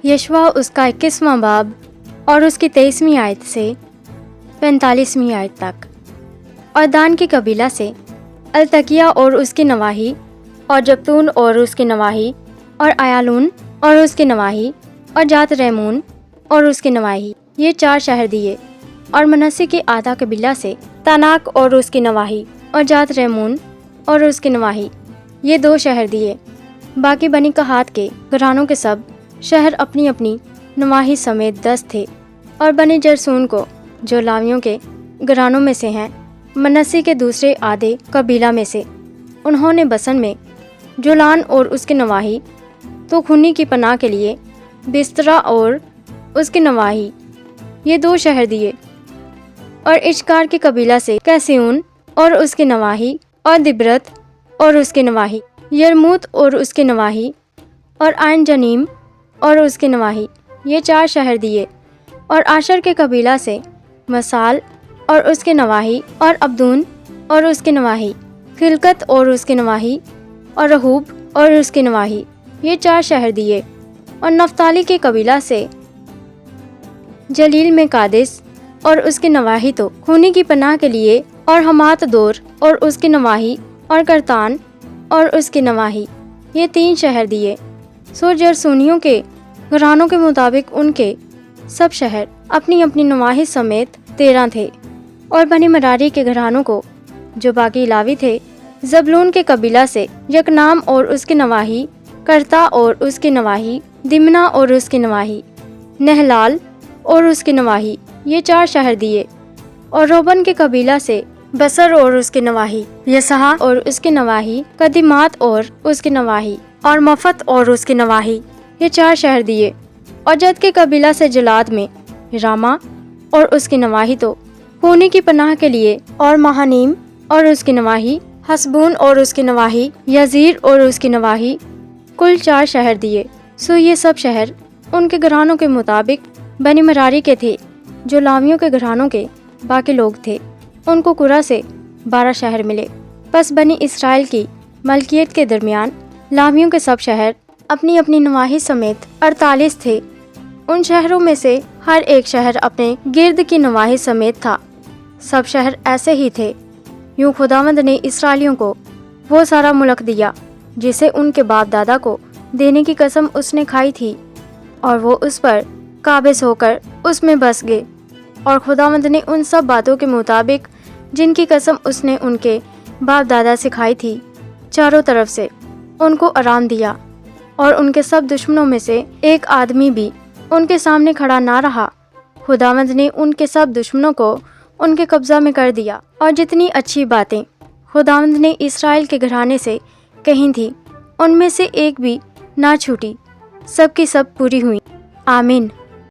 यशवा उसका 21वां बाब और उसकी 23वीं आयत से 45वीं आयत तक। और दान के कबीला से अलतकिया और उसकी नवाही, और जब्तून और उसकी नवाही, और आयालून और उसकी नवाही, और जात रेमून और उसकी नवाही, ये 4 शहर दिए। और मनस्से के आधा कबीला से तानाक और उसकी नवाही, और जात रेमून और उसकी नवाही, ये 2 शहर दिए। बाकी बनी कहात के घरानों के सब शहर अपनी अपनी नवाही समेत 10 थे। और बनी जरसून को, जो लावियों के घरानों में से हैं, मनस्से के दूसरे आधे कबीला में से, उन्होंने बसन में जोलान और उसकी नवाही, तो खूनी की पनाह के लिए बिस्तरा और उसकी नवाही, ये 2 शहर दिए। और इश्कार के कबीला से कैसियून और उसकी नवाही, और दिब्रत और उसकी नवाही, यरमूत और उसकी नवाही, और आइन जनीम और उसकी नवाही, ये 4 शहर दिए। और आशर के कबीला से मसाल और उसके नवाही, और अब्दून और उसकी नवाही, खिलकत और उसकी नवाही, और रहूब और उसकी नवाही, ये 4 शहर दिए। और नफ्ताली के कबीला से जलील में कादिस और उसकी नवाही, तो खूनी की पनाह के लिए, और हमात दोर और उसकी नवाही, और करतान और उसकी नवाही, ये 3 शहर दिए। सो जरसूनियों के घरानों के मुताबिक उनके सब शहर अपनी अपनी नवाही समेत 13 थे। और बनी मरारी के घरानों को, जो बाकी लावी थे, जबलून के कबीला से यकनाम और उसकी नवाही, करता और उसकी नवाही, दिमना और उसकी नवाही, नहलाल और उसकी नवाही, ये 4 शहर दिए। और रोबन के कबीला से बसर और उसकी नवाही, यसहा और उसकी नवाही, कदीमात और उसकी नवाही, और मफत और उसकी नवाही, ये 4 शहर दिए। और जद के कबीला से जलाद में रामा और उसकी नवाही, तो खूनी की पनाह के लिए, और महानीम और उसकी नवाही, हसबून और उसकी नवाही, यजीर और उसकी नवाही, कुल 4 शहर दिए। सो ये सब शहर उनके घरानों के मुताबिक बनी मरारी के थे। जो लावियों के घरानों के बाकी लोग थे, उनको कुरा से 12 शहर मिले। बस बनी इसराइल की मलकियत के दरमियान लावियों के सब शहर अपनी अपनी नवाही समेत 48 थे। उन शहरों में से हर एक शहर अपने गिर्द की नवाही समेत था। सब शहर ऐसे ही थे। यूँ खुदावंद ने इसराइलियों को वो सारा मुल्क दिया जिसे उनके बाप दादा को देने की कसम उसने खाई थी, और वो उस पर काबिज होकर उसमें बस गए। और खुदावंद ने उन सब बातों के मुताबिक जिनकी कसम उसने उनके बाप दादा से खाई थी, चारों तरफ से उनको आराम दिया। और उनके सब दुश्मनों में से एक आदमी भी उनके सामने खड़ा ना रहा। खुदावंद ने उनके सब दुश्मनों को उनके कब्जा में कर दिया। और जितनी अच्छी बातें खुदावंद ने इसराइल के घराने से कही थी, उनमें से एक भी ना छूटी, सब की सब पूरी हुई। आमीन।